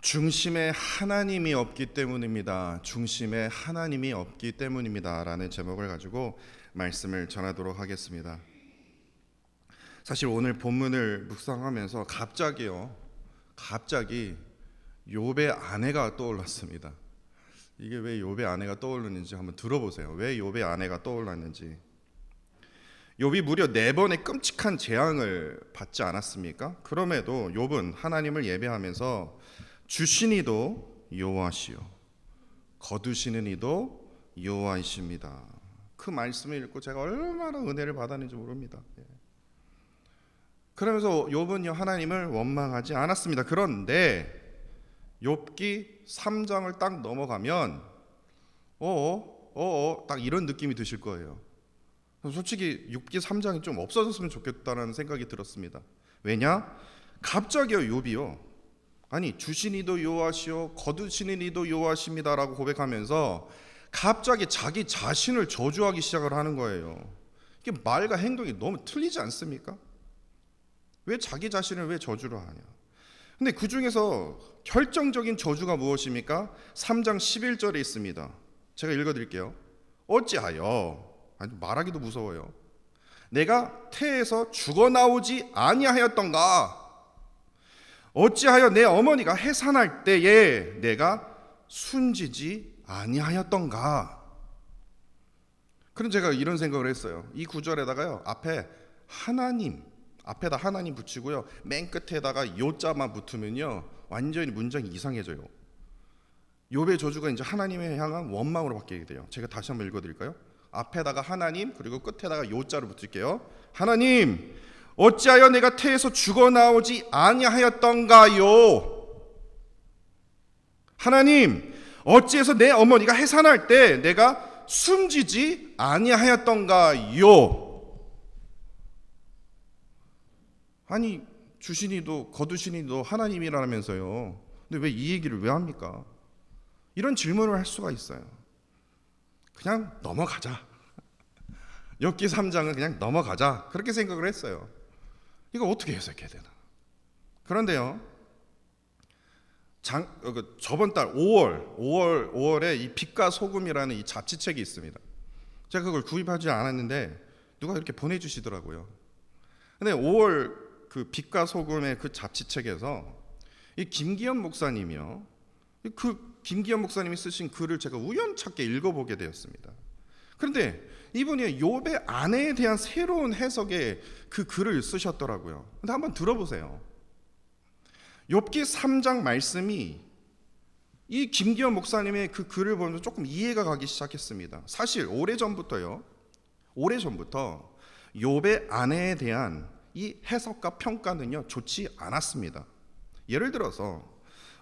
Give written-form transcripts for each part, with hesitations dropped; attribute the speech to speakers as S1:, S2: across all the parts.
S1: 중심에 하나님이 없기 때문입니다. 중심에 하나님이 없기 때문입니다. 라는 제목을 가지고 말씀을 전하도록 하겠습니다. 사실 오늘 본문을 묵상하면서 갑자기 욥의 아내가 떠올랐습니다. 이게 왜 욥의 아내가 떠오르는지 한번 들어보세요. 왜 욥의 아내가 떠올랐는지. 욥이 무려 4번의 끔찍한 재앙을 받지 않았습니까? 그럼에도 욥은 하나님을 예배하면서 주신 이도 여호와시요 거두시는 이도 여호와이십니다. 그 말씀을 읽고 제가 얼마나 은혜를 받았는지 모릅니다. 그러면서 욥은요 하나님을 원망하지 않았습니다. 그런데 욥기 3장을 딱 넘어가면 딱 이런 느낌이 드실 거예요. 솔직히 욥기 3장이 좀 없어졌으면 좋겠다는 생각이 들었습니다. 왜냐? 갑자기요 욥이요 아니 주신 이도 여호와시요 거두시는 이도 여호와십니다라고 고백하면서 갑자기 자기 자신을 저주하기 시작을 하는 거예요. 이게 말과 행동이 너무 틀리지 않습니까? 왜 자기 자신을 왜 저주를 하냐? 근데 그 중에서 결정적인 저주가 무엇입니까? 3장 11절에 있습니다. 제가 읽어드릴게요. 어찌하여, 아니 말하기도 무서워요. 내가 태에서 죽어나오지 아니하였던가? 어찌하여 내 어머니가 해산할 때에 내가 숨지지 아니하였던가? 그럼 제가 이런 생각을 했어요. 이 구절에다가요 앞에다 하나님 붙이고요 맨 끝에다가 요자만 붙으면요 완전히 문장이 이상해져요. 욥의 저주가 이제 하나님에 향한 원망으로 바뀌게 돼요. 제가 다시 한번 읽어드릴까요? 앞에다가 하나님 그리고 끝에다가 요자를 붙일게요. 하나님 어찌하여 내가 태에서 죽어나오지 아니하였던가요? 하나님 어찌해서 내 어머니가 해산할 때 내가 숨지지 아니하였던가요? 아니 주시니도 거두시니도 하나님이라면서요. 근데 왜 이 얘기를 왜 합니까? 이런 질문을 할 수가 있어요. 그냥 넘어가자. 욥기 3장은 그냥 넘어가자. 그렇게 생각을 했어요. 이거 어떻게 해석해야 되나? 그런데요. 저번 달 5월에 이 빛과 소금이라는 이 잡지책이 있습니다. 제가 그걸 구입하지 않았는데 누가 이렇게 보내주시더라고요. 근데 5월 그 빛과 소금의 그 잡지책에서 이 김기현 목사님이요. 그 김기현 목사님이 쓰신 글을 제가 우연찮게 읽어보게 되었습니다. 그런데 이분이 욥의 아내에 대한 새로운 해석의 그 글을 쓰셨더라고요. 근데 한번 들어보세요. 욥기 3장 말씀이 이 김기현 목사님의 그 글을 보면서 조금 이해가 가기 시작했습니다. 사실 오래전부터 욥의 아내에 대한 이 해석과 평가는요 좋지 않았습니다. 예를 들어서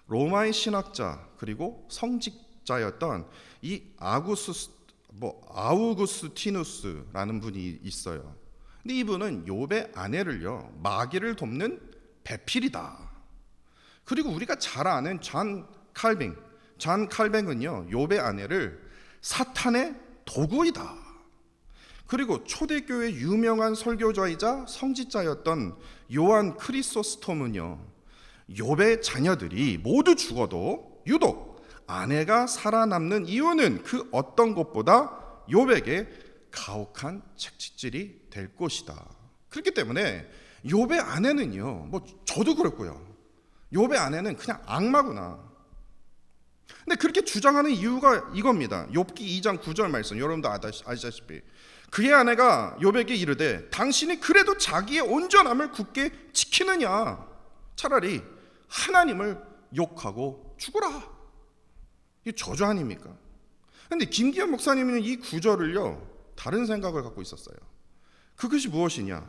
S1: 로마의 신학자 그리고 성직자였던 이 아우구스티누스라는 분이 있어요. 근데 이분은 욥의 아내를요 마귀를 돕는 배필이다. 그리고 우리가 잘 아는 존 칼뱅은요 욥의 아내를 사탄의 도구이다. 그리고 초대교회 유명한 설교자이자 성직자였던 요한 크리소스톰은요 욥의 자녀들이 모두 죽어도 유독 아내가 살아남는 이유는 그 어떤 것보다 욥에게 가혹한 채찍질이 될 것이다. 그렇기 때문에 욥의 아내는요 저도 그렇고요 욥의 아내는 그냥 악마구나. 근데 그렇게 주장하는 이유가 이겁니다. 욥기 2장 9절 말씀 여러분도 아시다시피 그의 아내가 욥에게 이르되 당신이 그래도 자기의 온전함을 굳게 지키느냐? 차라리 하나님을 욕하고 죽으라. 이게 저주 아닙니까? 그런데 김기현 목사님은 이 구절을요 다른 생각을 갖고 있었어요. 그것이 무엇이냐?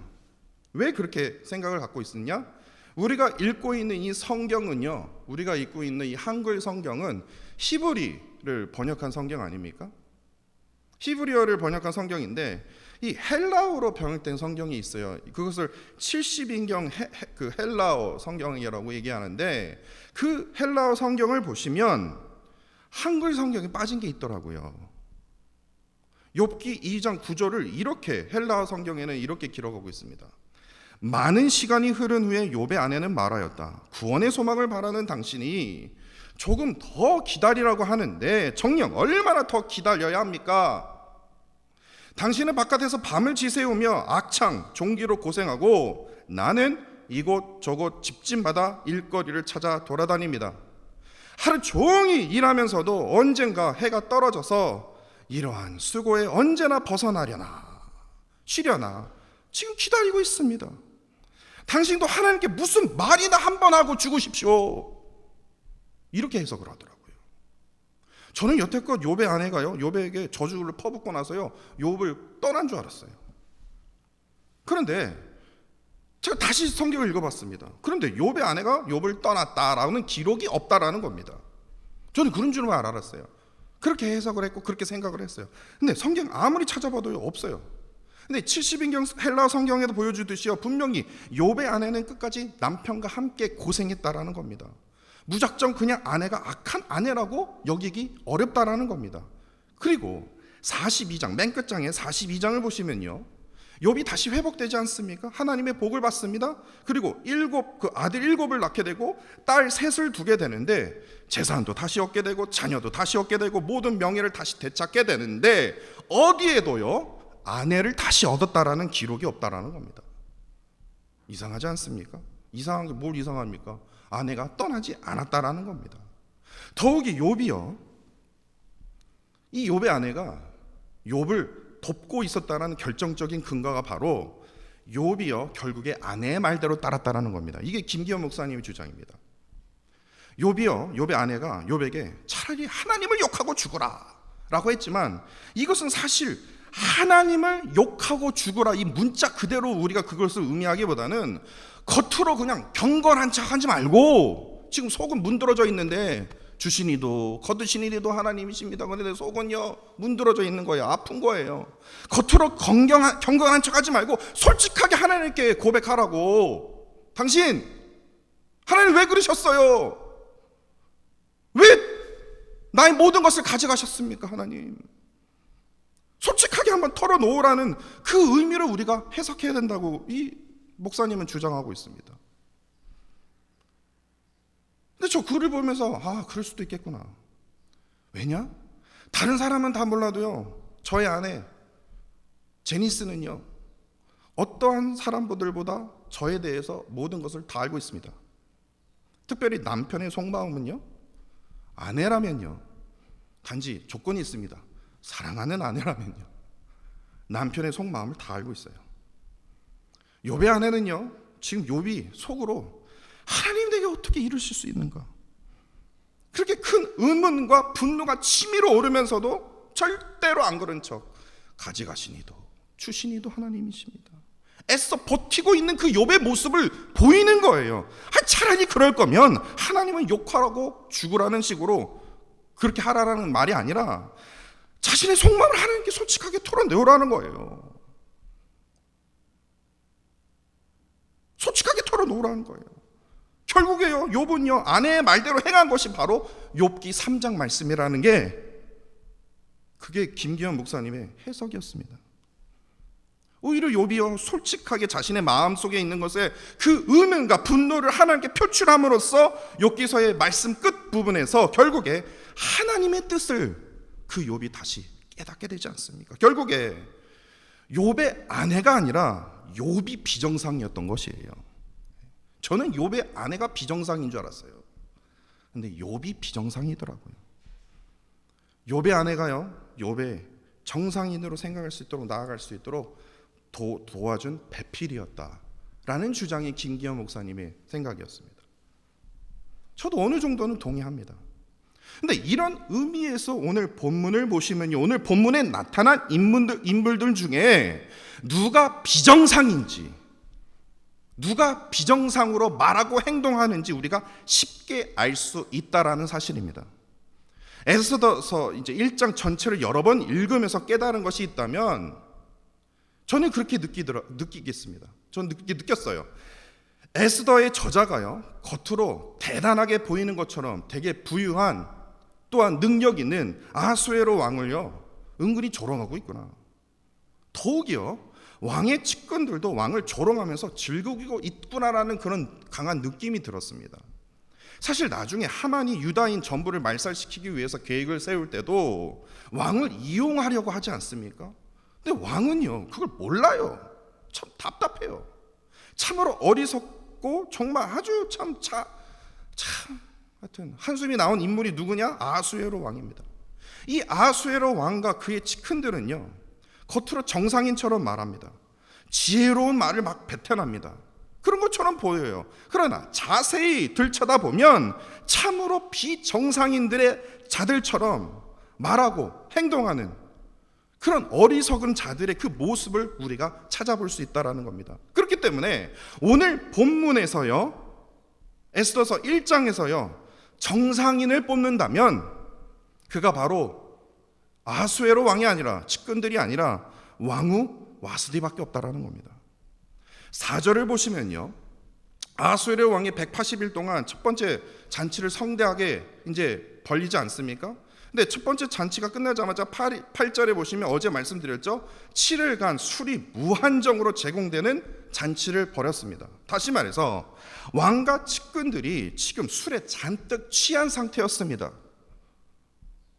S1: 왜 그렇게 생각을 갖고 있었냐? 우리가 읽고 있는 이 성경은요 우리가 읽고 있는 이 한글 성경은 히브리를 번역한 성경 아닙니까? 히브리어를 번역한 성경인데 이 헬라어로 번역된 성경이 있어요. 그것을 70인경 그 헬라어 성경이라고 얘기하는데 그 헬라어 성경을 보시면 한글 성경에 빠진 게 있더라고요. 욥기 2장 9절을 이렇게 헬라어 성경에는 이렇게 기록하고 있습니다. 많은 시간이 흐른 후에 욥의 아내는 말하였다. 구원의 소망을 바라는 당신이 조금 더 기다리라고 하는데 정녕 얼마나 더 기다려야 합니까? 당신은 바깥에서 밤을 지새우며 악창, 종기로 고생하고 나는 이곳저곳 집집마다 일거리를 찾아 돌아다닙니다. 하루 종일 일하면서도 언젠가 해가 떨어져서 이러한 수고에 언제나 벗어나려나 쉬려나 지금 기다리고 있습니다. 당신도 하나님께 무슨 말이나 한번 하고 죽으십시오. 이렇게 해석을 하더라고요. 저는 여태껏 욥의 아내가요, 욥에게 저주를 퍼붓고 나서요, 욥을 떠난 줄 알았어요. 그런데 제가 다시 성경을 읽어봤습니다. 그런데 욥의 아내가 욥을 떠났다라는 기록이 없다라는 겁니다. 저는 그런 줄만 알았어요. 그렇게 해석을 했고 그렇게 생각을 했어요. 근데 성경 아무리 찾아봐도 없어요. 근데 70인경 헬라 성경에도 보여주듯이요, 분명히 욥의 아내는 끝까지 남편과 함께 고생했다라는 겁니다. 무작정 그냥 아내가 악한 아내라고 여기기 어렵다라는 겁니다. 그리고 42장, 맨 끝장에 42장을 보시면요, 욥이 다시 회복되지 않습니까? 하나님의 복을 받습니다. 그리고 아들 7을 낳게 되고 딸 3을 두게 되는데 재산도 다시 얻게 되고 자녀도 다시 얻게 되고 모든 명예를 다시 되찾게 되는데 어디에도요 아내를 다시 얻었다라는 기록이 없다라는 겁니다. 이상하지 않습니까? 이상한 게 뭘 이상합니까? 아내가 떠나지 않았다라는 겁니다. 더욱이 욥이요, 이 욥의 아내가 욥을 돕고 있었다는 결정적인 근거가 바로 욥이요 결국에 아내의 말대로 따랐다라는 겁니다. 이게 김기현 목사님의 주장입니다. 욥의 아내가 욥에게 차라리 하나님을 욕하고 죽어라 라고 했지만 이것은 사실 하나님을 욕하고 죽어라 이 문자 그대로 우리가 그것을 의미하기보다는 겉으로 그냥 경건한 척 하지 말고 지금 속은 문드러져 있는데 주시니도 거두시니도 하나님이십니다. 그런데 속은요 문드러져 있는 거예요. 아픈 거예요. 겉으로 경건한 척 하지 말고 솔직하게 하나님께 고백하라고. 당신 하나님 왜 그러셨어요? 왜 나의 모든 것을 가져가셨습니까? 하나님 솔직하게 한번 털어놓으라는 그 의미를 우리가 해석해야 된다고 이 목사님은 주장하고 있습니다. 근데 저 글을 보면서 그럴 수도 있겠구나. 왜냐? 다른 사람은 다 몰라도요 저의 아내 제니스는요 어떠한 사람들보다 저에 대해서 모든 것을 다 알고 있습니다. 특별히 남편의 속마음은요, 아내라면요 단지 조건이 있습니다. 사랑하는 아내라면요 남편의 속마음을 다 알고 있어요. 욥의 아내는요 지금 욥이 속으로 하나님 내게 어떻게 이루실 수 있는가, 그렇게 큰 의문과 분노가 치밀어 오르면서도 절대로 안 그런 척 가져가시니도 주시니도 하나님이십니다. 애써 버티고 있는 그 욥의 모습을 보이는 거예요. 차라리 그럴 거면 하나님은 욕하라고 죽으라는 식으로 그렇게 하라는 말이 아니라 자신의 속마음을 하나님께 솔직하게 털어내오라는 거예요. 솔직하게 털어놓으라는 거예요. 결국에요 욥은요 아내의 말대로 행한 것이 바로 욥기 3장 말씀이라는 게 그게 김기현 목사님의 해석이었습니다. 오히려 욥이요 솔직하게 자신의 마음속에 있는 것에 그 의문과 분노를 하나님께 표출함으로써 욥기서의 말씀 끝 부분에서 결국에 하나님의 뜻을 그 욥이 다시 깨닫게 되지 않습니까? 결국에 욥의 아내가 아니라 욥이 비정상이었던 것이에요. 저는 욥의 아내가 비정상인 줄 알았어요. 근데 욥이 비정상이더라고요. 욥의 아내가요 욥의 정상인으로 생각할 수 있도록 나아갈 수 있도록 도와준 배필이었다라는 주장이 김기현 목사님의 생각이었습니다. 저도 어느 정도는 동의합니다. 근데 이런 의미에서 오늘 본문을 보시면요, 오늘 본문에 나타난 인물들 중에 누가 비정상인지, 누가 비정상으로 말하고 행동하는지 우리가 쉽게 알 수 있다라는 사실입니다. 에스더서 이제 1장 전체를 여러 번 읽으면서 깨달은 것이 있다면 저는 그렇게 느끼겠습니다. 저는 느꼈어요. 에스더의 저자가요 겉으로 대단하게 보이는 것처럼 되게 부유한 또한 능력 있는 아하수에로 왕을요 은근히 조롱하고 있구나. 더욱이요 왕의 측근들도 왕을 조롱하면서 즐기고 있구나라는 그런 강한 느낌이 들었습니다. 사실 나중에 하만이 유다인 전부를 말살시키기 위해서 계획을 세울 때도 왕을 이용하려고 하지 않습니까? 근데 왕은요, 그걸 몰라요. 참 답답해요. 참으로 어리석고 정말 아주 하여튼 한숨이 나온 인물이 누구냐? 아수에로 왕입니다. 이 아수에로 왕과 그의 측근들은요, 겉으로 정상인처럼 말합니다. 지혜로운 말을 막 뱉어납니다. 그런 것처럼 보여요. 그러나 자세히 들여다보면 참으로 비정상인들의 자들처럼 말하고 행동하는 그런 어리석은 자들의 그 모습을 우리가 찾아볼 수 있다는 겁니다. 그렇기 때문에 오늘 본문에서요, 에스더서 1장에서요, 정상인을 뽑는다면 그가 바로 아수에로 왕이 아니라, 측근들이 아니라 왕후 와스디밖에 없다라는 겁니다. 4절을 보시면요, 아수에로 왕이 180일 동안 첫 번째 잔치를 성대하게 이제 벌리지 않습니까? 근데 첫 번째 잔치가 끝나자마자 8절에 보시면 어제 말씀드렸죠, 7일간 술이 무한정으로 제공되는 잔치를 벌였습니다. 다시 말해서 왕과 측근들이 지금 술에 잔뜩 취한 상태였습니다.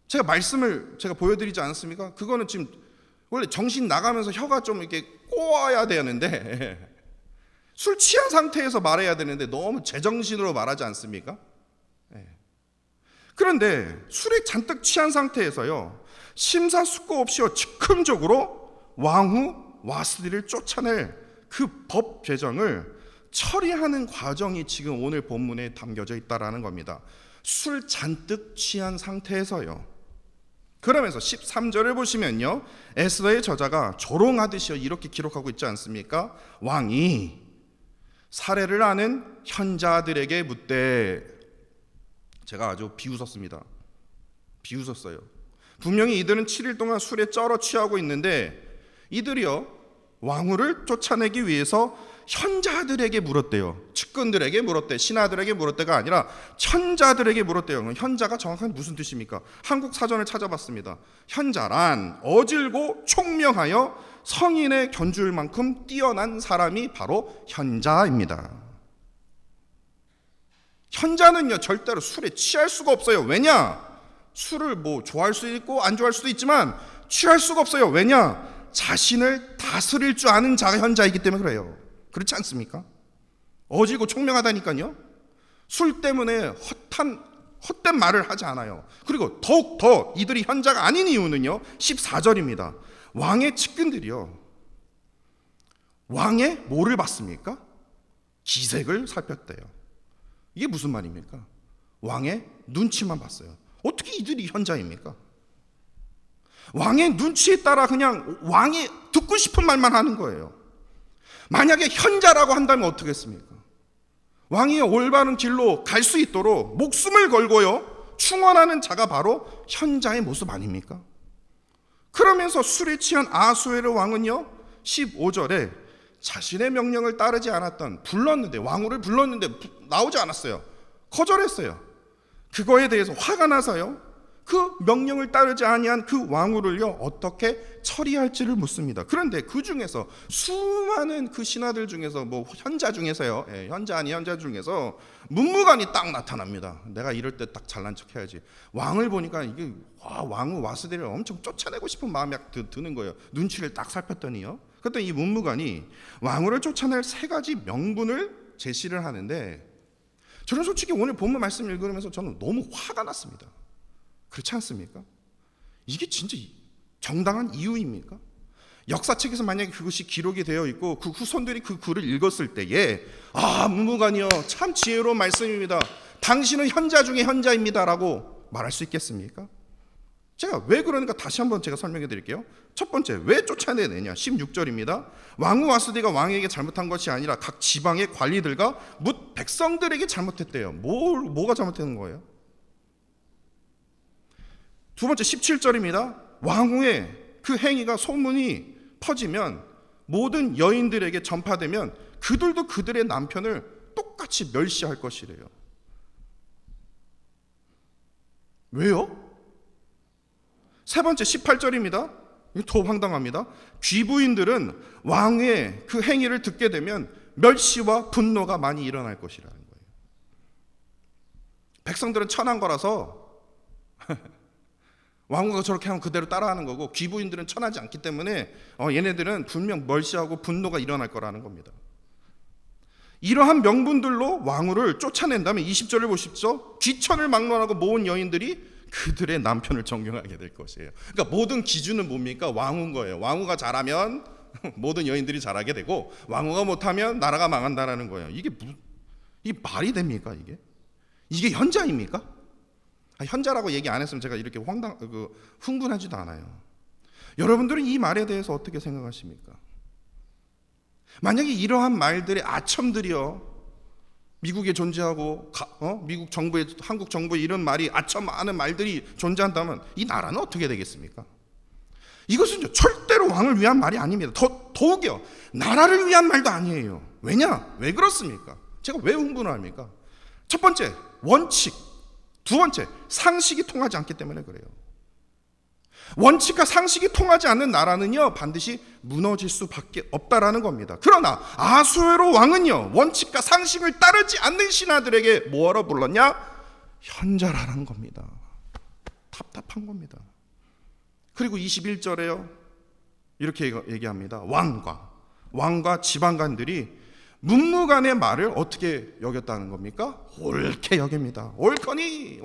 S1: 제가 말씀을 보여드리지 않았습니까? 그거는 지금 원래 정신 나가면서 혀가 좀 이렇게 꼬아야 되는데 술 취한 상태에서 말해야 되는데 너무 제정신으로 말하지 않습니까? 그런데 술에 잔뜩 취한 상태에서요, 심사숙고 없이요 즉흥적으로 왕후 와스디를 쫓아낼 그 법 개정을 처리하는 과정이 지금 오늘 본문에 담겨져 있다라는 겁니다. 술 잔뜩 취한 상태에서요. 그러면서 13절을 보시면요, 에스더의 저자가 조롱하듯이 이렇게 기록하고 있지 않습니까? 왕이 사례를 아는 현자들에게 묻되, 제가 아주 비웃었습니다. 비웃었어요. 분명히 이들은 7일 동안 술에 쩔어 취하고 있는데 이들이요, 왕후를 쫓아내기 위해서 현자들에게 물었대요. 측근들에게 물었대. 신하들에게 물었대가 아니라 현자들에게 물었대요. 현자가 정확하게 무슨 뜻입니까? 한국 사전을 찾아봤습니다. 현자란 어질고 총명하여 성인의 견줄 만큼 뛰어난 사람이 바로 현자입니다. 현자는요, 절대로 술에 취할 수가 없어요. 왜냐? 술을 좋아할 수도 있고 안 좋아할 수도 있지만 취할 수가 없어요. 왜냐? 자신을 다스릴 줄 아는 자가 현자이기 때문에 그래요. 그렇지 않습니까? 어지고 총명하다니까요. 술 때문에 헛된 말을 하지 않아요. 그리고 더욱더 이들이 현자가 아닌 이유는요, 14절입니다. 왕의 측근들이요, 왕의 뭐를 봤습니까? 기색을 살폈대요. 이게 무슨 말입니까? 왕의 눈치만 봤어요. 어떻게 이들이 현자입니까? 왕의 눈치에 따라 그냥 왕이 듣고 싶은 말만 하는 거예요. 만약에 현자라고 한다면 어떻겠습니까? 왕이 올바른 길로 갈 수 있도록 목숨을 걸고요 충원하는 자가 바로 현자의 모습 아닙니까? 그러면서 술에 취한 아수에르 왕은요 15절에 자신의 명령을 따르지 않았던, 왕후를 불렀는데 나오지 않았어요. 거절했어요. 그거에 대해서 화가 나서요 그 명령을 따르지 아니한 그 왕후를요 어떻게 처리할지를 묻습니다. 그런데 그 중에서 수많은 그 신하들 중에서 현자 중에서요, 현자 중에서 문무관이 딱 나타납니다. 내가 이럴 때 딱 잘난 척해야지. 왕을 보니까 이게 왕후 와스디를 엄청 쫓아내고 싶은 마음이 막 드는 거예요. 눈치를 딱 살폈더니요. 그랬더니 이 문무관이 왕후를 쫓아낼 3가지 명분을 제시를 하는데, 저는 솔직히 오늘 본문 말씀 읽으면서 저는 너무 화가 났습니다. 그렇지 않습니까? 이게 진짜 정당한 이유입니까? 역사책에서 만약에 그것이 기록이 되어 있고 그 후손들이 그 글을 읽었을 때에 문무관이요 참 지혜로운 말씀입니다, 당신은 현자 중에 현자입니다 라고 말할 수 있겠습니까? 제가 왜 그러니까 다시 한번 제가 설명해 드릴게요. 첫 번째, 왜 쫓아내느냐? 16절입니다. 왕후 와스디가 왕에게 잘못한 것이 아니라 각 지방의 관리들과 뭇 백성들에게 잘못했대요. 뭐가 잘못된 거예요? 두 번째 17절입니다. 왕후의 그 행위가 소문이 퍼지면 모든 여인들에게 전파되면 그들도 그들의 남편을 똑같이 멸시할 것이래요. 왜요? 세 번째 18절입니다. 더 황당합니다. 귀부인들은 왕의 그 행위를 듣게 되면 멸시와 분노가 많이 일어날 것이라는 거예요. 백성들은 천한 거라서 왕후가 저렇게 하면 그대로 따라하는 거고, 귀부인들은 천하지 않기 때문에 얘네들은 분명 멸시하고 분노가 일어날 거라는 겁니다. 이러한 명분들로 왕후를 쫓아낸다면 20절을 보십시오. 귀천을 막론하고 모은 여인들이 그들의 남편을 정경하게 될 것이에요. 그러니까 모든 기준은 뭡니까? 왕후인 거예요. 왕후가 잘하면 모든 여인들이 잘하게 되고, 왕후가 못하면 나라가 망한다라는 거예요. 이게 말이 됩니까? 이게 현자입니까? 현자라고 얘기 안 했으면 제가 이렇게 흥분하지도 않아요. 여러분들은 이 말에 대해서 어떻게 생각하십니까? 만약에 이러한 말들의 아첨들이요, 미국에 존재하고 미국 정부에, 한국 정부에 이런 말이 아첨 많은 말들이 존재한다면 이 나라는 어떻게 되겠습니까? 이것은 절대로 왕을 위한 말이 아닙니다. 더욱이요, 나라를 위한 말도 아니에요. 왜냐? 왜 그렇습니까? 제가 왜 흥분을 합니까? 첫 번째, 원칙. 두 번째, 상식이 통하지 않기 때문에 그래요. 원칙과 상식이 통하지 않는 나라는요, 반드시 무너질 수밖에 없다라는 겁니다. 그러나 아수에로 왕은요, 원칙과 상식을 따르지 않는 신하들에게 뭐하러 불렀냐? 현자라는 겁니다. 답답한 겁니다. 그리고 21절에요, 이렇게 얘기합니다. 왕과 지방관들이 문무간의 말을 어떻게 여겼다는 겁니까? 옳게 여깁니다. 옳거니.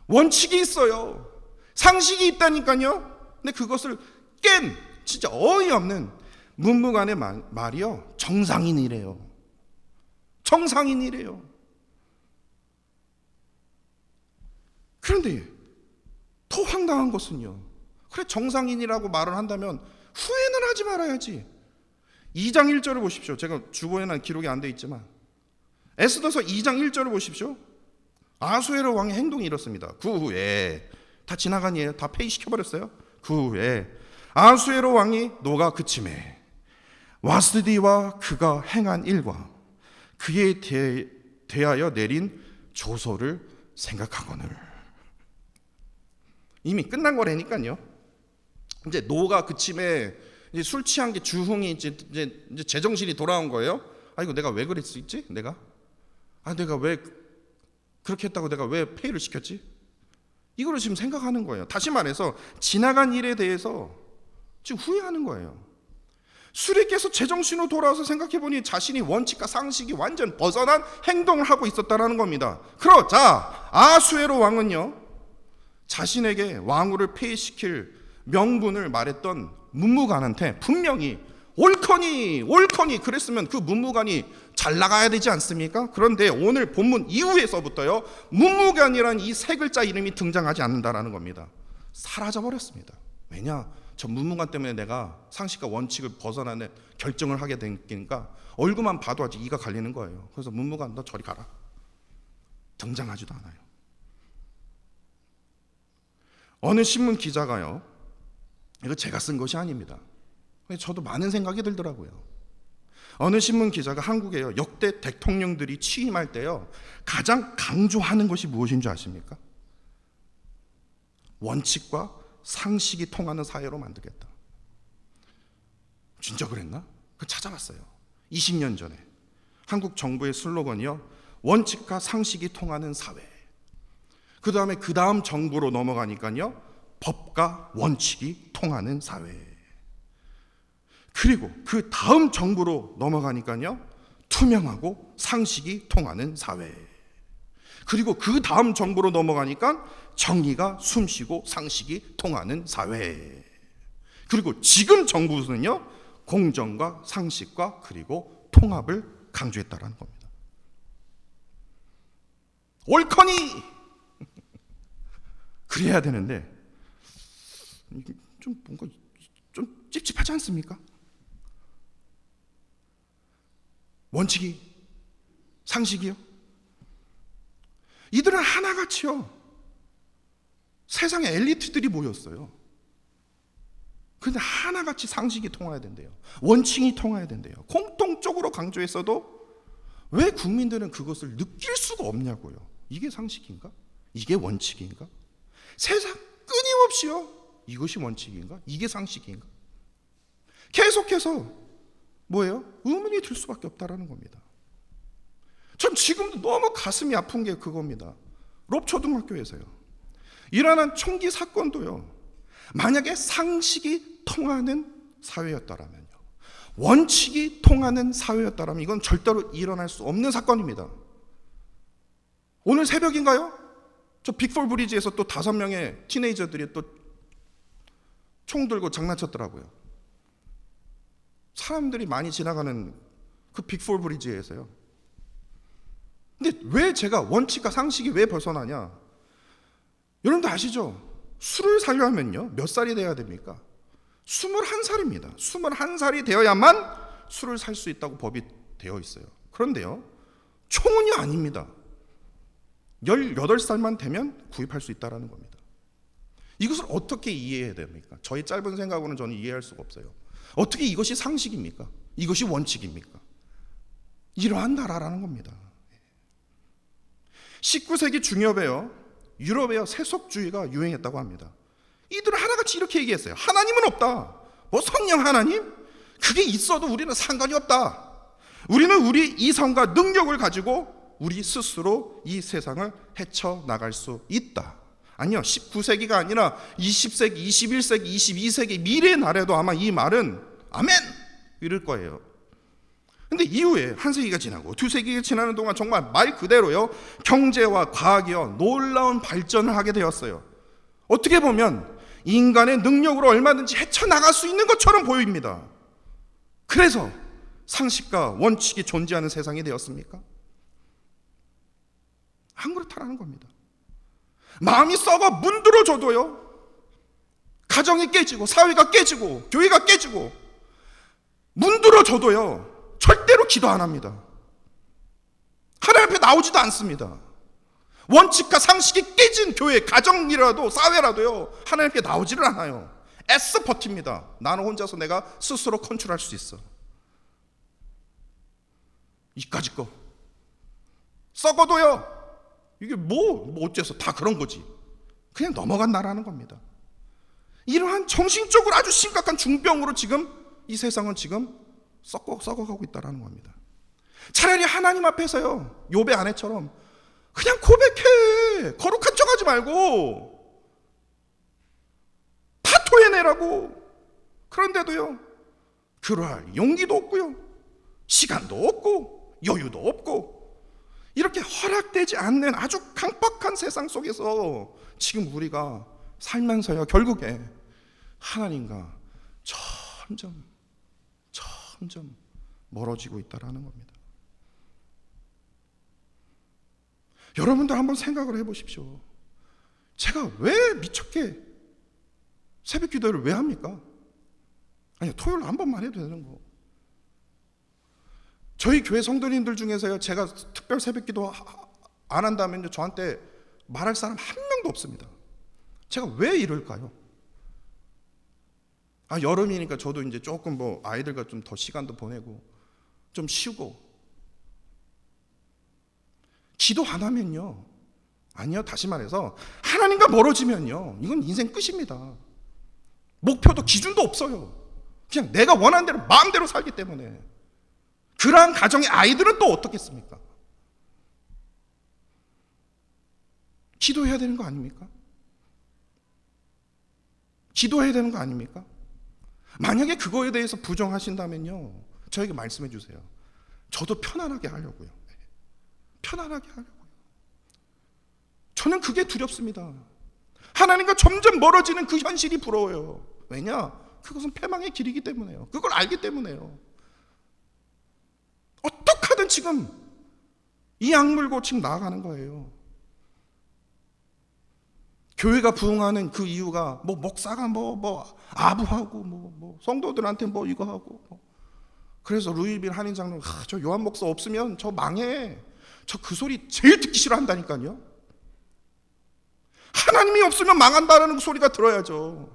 S1: 원칙이 있어요. 상식이 있다니까요. 근데 그것을 깬 진짜 어이없는 문무간의 말이요, 정상인이래요. 그런데 더 황당한 것은요, 그래 정상인이라고 말을 한다면 후회는 하지 말아야지. 2장 1절을 보십시오. 제가 주보에는 기록이 안 돼 있지만 에스더서 2장 1절을 보십시오. 아수에로 왕의 행동이 이렇습니다. 그 후에 다 지나간 일이에요. 다 폐위시켜버렸어요. 그 후에 아수에로 왕이 노가 그침에 와스디와 그가 행한 일과 그에 대하여 내린 조서를 생각하거늘. 이미 끝난 거라니까요. 이제 노가 그침에 이제 술 취한 게 주흥이 이제 제정신이 돌아온 거예요. 이거 내가 왜 그랬지? 내가 왜 그렇게 했다고 내가 왜 폐위를 시켰지? 이거를 지금 생각하는 거예요. 다시 말해서 지나간 일에 대해서 지금 후회하는 거예요. 술에 깨서 제정신으로 돌아와서 생각해보니 자신이 원칙과 상식이 완전 벗어난 행동을 하고 있었다는 겁니다. 그러자 아수에로 왕은요, 자신에게 왕후를 폐위시킬 명분을 말했던 문무관한테 분명히 옳거니 그랬으면 그 문무관이 잘 나가야 되지 않습니까? 그런데 오늘 본문 이후에서부터요, 문무관이란 이 세 글자 이름이 등장하지 않는다라는 겁니다. 사라져버렸습니다. 왜냐? 저 문무관 때문에 내가 상식과 원칙을 벗어나는 결정을 하게 되니까 얼굴만 봐도 아주 이가 갈리는 거예요. 그래서 문무관, 너 저리 가라. 등장하지도 않아요. 어느 신문 기자가요, 이거 제가 쓴 것이 아닙니다. 저도 많은 생각이 들더라고요. 어느 신문 기자가 한국에요, 역대 대통령들이 취임할 때요, 가장 강조하는 것이 무엇인 줄 아십니까? 원칙과 상식이 통하는 사회로 만들겠다. 진짜 그랬나? 찾아봤어요. 20년 전에 한국 정부의 슬로건이요, 원칙과 상식이 통하는 사회. 그 다음 정부로 넘어가니까요, 법과 원칙이 통하는 사회. 그리고 그 다음 정부로 넘어가니까요, 투명하고 상식이 통하는 사회. 그리고 그 다음 정부로 넘어가니까 정의가 숨쉬고 상식이 통하는 사회. 그리고 지금 정부는요, 공정과 상식과 그리고 통합을 강조했다라는 겁니다. 옳거니 그래야 되는데 좀 뭔가 좀 찝찝하지 않습니까? 원칙이, 상식이요? 이들은 하나같이요, 세상의 엘리트들이 모였어요. 그런데 하나같이 상식이 통해야 된대요. 원칙이 통해야 된대요. 공통적으로 강조했어도 왜 국민들은 그것을 느낄 수가 없냐고요. 이게 상식인가? 이게 원칙인가? 세상 끊임없이요, 이것이 원칙인가? 이게 상식인가? 계속해서 뭐예요? 의문이 들 수밖에 없다라는 겁니다. 전 지금도 너무 가슴이 아픈 게 그겁니다. 롭초등학교에서요. 일어난 총기 사건도요. 만약에 상식이 통하는 사회였다라면요. 원칙이 통하는 사회였다라면 이건 절대로 일어날 수 없는 사건입니다. 오늘 새벽인가요? 저 빅폴 브리지에서 또 5명의 티네이저들이 또 총 들고 장난쳤더라고요. 사람들이 많이 지나가는 그 빅폴 브리지에서요. 근데 왜 제가 원칙과 상식이 왜 벗어나냐? 여러분도 아시죠? 술을 사려면요 몇 살이 돼야 됩니까? 21살입니다. 21살이 되어야만 술을 살 수 있다고 법이 되어 있어요. 그런데요, 총은이 아닙니다. 18살만 되면 구입할 수 있다는 겁니다. 이것을 어떻게 이해해야 됩니까? 저희 짧은 생각으로는 저는 이해할 수가 없어요. 어떻게 이것이 상식입니까? 이것이 원칙입니까? 이러한 나라라는 겁니다. 19세기 중엽에요, 유럽에요 세속주의가 유행했다고 합니다. 이들은 하나같이 이렇게 얘기했어요. 하나님은 없다. 뭐 성령 하나님? 그게 있어도 우리는 상관이 없다. 우리는 우리 이성과 능력을 가지고 우리 스스로 이 세상을 헤쳐나갈 수 있다. 아니요, 19세기가 아니라 20세기, 21세기, 22세기 미래의 날에도 아마 이 말은 아멘! 이럴 거예요. 근데 이후에 한 세기가 지나고 두 세기가 지나는 동안 정말 말 그대로요, 경제와 과학이요 놀라운 발전을 하게 되었어요. 어떻게 보면 인간의 능력으로 얼마든지 헤쳐나갈 수 있는 것처럼 보입니다. 그래서 상식과 원칙이 존재하는 세상이 되었습니까? 안 그렇다라는 겁니다. 마음이 썩어 문드러져도요, 가정이 깨지고 사회가 깨지고 교회가 깨지고 문드러져도요 절대로 기도 안 합니다. 하나님 앞에 나오지도 않습니다. 원칙과 상식이 깨진 교회, 가정이라도 사회라도요 하나님 앞에 나오지를 않아요. 애써 버팁니다. 나는 혼자서 내가 스스로 컨트롤할 수 있어. 이까짓 거 썩어도요 이게 뭐 어째서 다 그런 거지, 그냥 넘어간다라는 겁니다. 이러한 정신적으로 아주 심각한 중병으로 지금 이 세상은 지금 썩어가고 있다는 겁니다. 차라리 하나님 앞에서요 욥의 아내처럼 그냥 고백해. 거룩한 척하지 말고 다 토해내라고. 그런데도요 그러할 용기도 없고요, 시간도 없고 여유도 없고, 이렇게 허락되지 않는 아주 강박한 세상 속에서 지금 우리가 살면서요 결국에 하나님과 점점 멀어지고 있다는 겁니다. 여러분들 한번 생각을 해보십시오. 제가 왜 미쳤게 새벽 기도를 왜 합니까? 아니, 토요일 한 번만 해도 되는 거. 저희 교회 성도님들 중에서요 제가 특별 새벽 기도 안 한다면요 저한테 말할 사람 한 명도 없습니다. 제가 왜 이럴까요? 여름이니까 저도 이제 조금 뭐 아이들과 좀 더 시간도 보내고 좀 쉬고. 기도 안 하면요, 아니요, 다시 말해서 하나님과 멀어지면요 이건 인생 끝입니다. 목표도 기준도 없어요. 그냥 내가 원하는 대로 마음대로 살기 때문에. 그러한 가정의 아이들은 또 어떻겠습니까? 기도해야 되는 거 아닙니까? 기도해야 되는 거 아닙니까? 만약에 그거에 대해서 부정하신다면요 저에게 말씀해 주세요. 저도 편안하게 하려고요. 편안하게 하려고요. 저는 그게 두렵습니다. 하나님과 점점 멀어지는 그 현실이 부러워요. 왜냐? 그것은 패망의 길이기 때문에요. 그걸 알기 때문에요. 어떡하든 지금 이 악물고 지금 나아가는 거예요. 교회가 부흥하는 그 이유가 뭐 목사가 뭐 아부하고 뭐 성도들한테 뭐 이거 하고 그래서 루이빌 한인 장로 저 요한 목사 없으면 저 망해. 저 그 소리 제일 듣기 싫어한다니까요. 하나님이 없으면 망한다라는 그 소리가 들어야죠.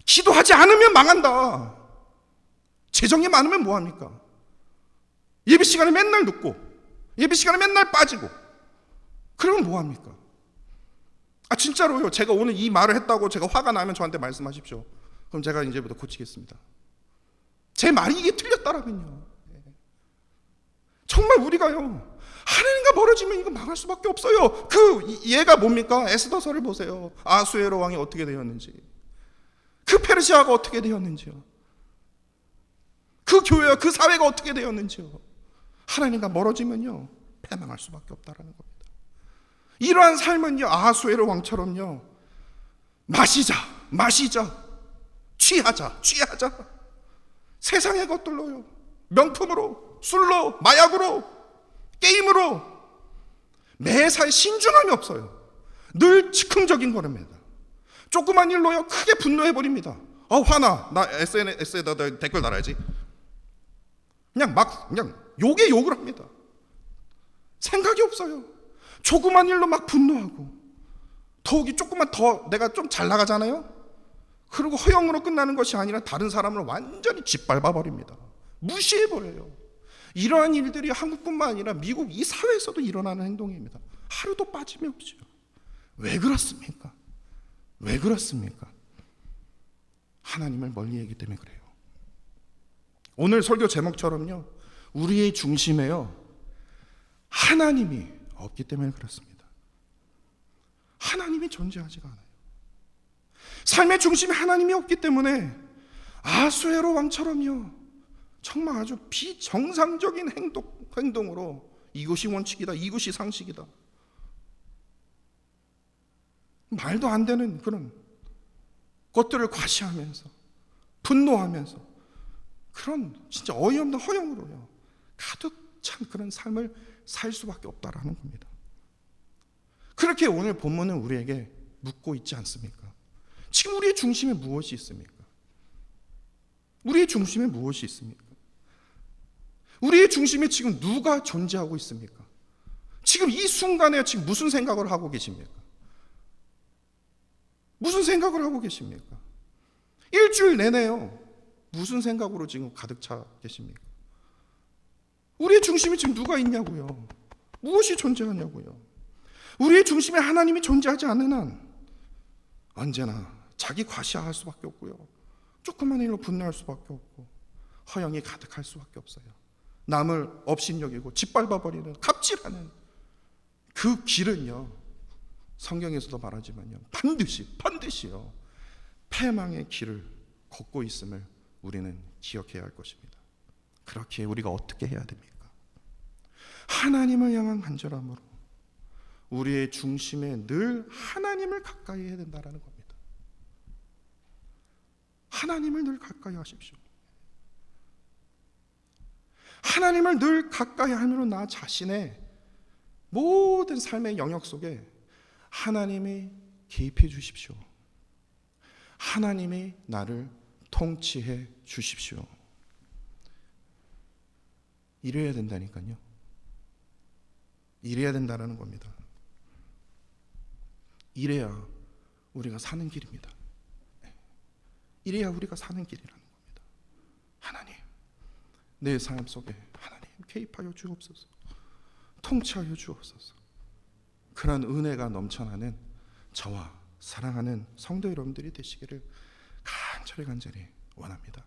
S1: 기도하지 않으면 망한다. 재정이 많으면 뭐합니까? 예배 시간에 맨날 늦고 예배 시간에 맨날 빠지고 그러면 뭐합니까? 진짜로요. 제가 오늘 이 말을 했다고 제가 화가 나면 저한테 말씀하십시오. 그럼 제가 이제부터 고치겠습니다. 제 말이 이게 틀렸다라면요. 정말 우리가요, 하나님과 멀어지면 이거 망할 수밖에 없어요. 그 예가 뭡니까? 에스더서를 보세요. 아수에로 왕이 어떻게 되었는지, 그 페르시아가 어떻게 되었는지요, 그 교회와 그 사회가 어떻게 되었는지요. 하나님과 멀어지면요, 패망할 수밖에 없다라는 겁니다. 이러한 삶은요, 아하수에로 왕처럼요, 마시자, 취하자, 세상의 것들로요, 명품으로, 술로, 마약으로, 게임으로 매사에 신중함이 없어요. 늘 즉흥적인 거랍니다. 조그만 일로요 크게 분노해버립니다. 화나, 나 SNS에다 댓글 달아야지. 그냥 욕에 욕을 합니다. 생각이 없어요. 조그만 일로 막 분노하고, 더욱이 조금만 더 내가 좀 잘 나가잖아요. 그리고 허영으로 끝나는 것이 아니라 다른 사람을 완전히 짓밟아 버립니다. 무시해 버려요. 이러한 일들이 한국뿐만 아니라 미국 이 사회에서도 일어나는 행동입니다. 하루도 빠짐이 없죠. 왜 그렇습니까? 왜 그렇습니까? 하나님을 멀리하기 때문에 그래요. 오늘 설교 제목처럼요, 우리의 중심에요, 하나님이 없기 때문에 그렇습니다. 하나님이 존재하지가 않아요. 삶의 중심에 하나님이 없기 때문에 아수에로 왕처럼요, 정말 아주 비정상적인 행동으로 이것이 원칙이다, 이것이 상식이다, 말도 안 되는 그런 것들을 과시하면서 분노하면서 그런 진짜 어이없는 허영으로요 가득 찬 그런 삶을 살 수밖에 없다라는 겁니다. 그렇게 오늘 본문은 우리에게 묻고 있지 않습니까? 지금 우리의 중심에 무엇이 있습니까? 우리의 중심에 무엇이 있습니까? 우리의 중심에 지금 누가 존재하고 있습니까? 지금 이 순간에 지금 무슨 생각을 하고 계십니까? 무슨 생각을 하고 계십니까? 일주일 내내요, 무슨 생각으로 지금 가득 차 계십니까? 우리의 중심에 지금 누가 있냐고요? 무엇이 존재하냐고요? 우리의 중심에 하나님이 존재하지 않는 한 언제나 자기 과시할 수밖에 없고요, 조그만 일로 분노할 수밖에 없고, 허영이 가득할 수밖에 없어요. 남을 업신여기고 짓밟아버리는 갑질하는 그 길은요, 성경에서도 말하지만요, 반드시요 패망의 길을 걷고 있음을 우리는 기억해야 할 것입니다. 그렇게 우리가 어떻게 해야 됩니까? 하나님을 향한 간절함으로 우리의 중심에 늘 하나님을 가까이 해야 된다는 겁니다. 하나님을 늘 가까이 하십시오. 하나님을 늘 가까이 함으로 나 자신의 모든 삶의 영역 속에 하나님이 개입해 주십시오. 하나님이 나를 통치해 주십시오. 이래야 된다니까요. 이래야 된다는 겁니다. 이래야 우리가 사는 길입니다. 이래야 우리가 사는 길이라는 겁니다. 하나님, 내 삶 속에 하나님 개입하여 주옵소서. 통치하여 주옵소서. 그런 은혜가 넘쳐나는 저와 사랑하는 성도 여러분들이 되시기를 간절히 원합니다.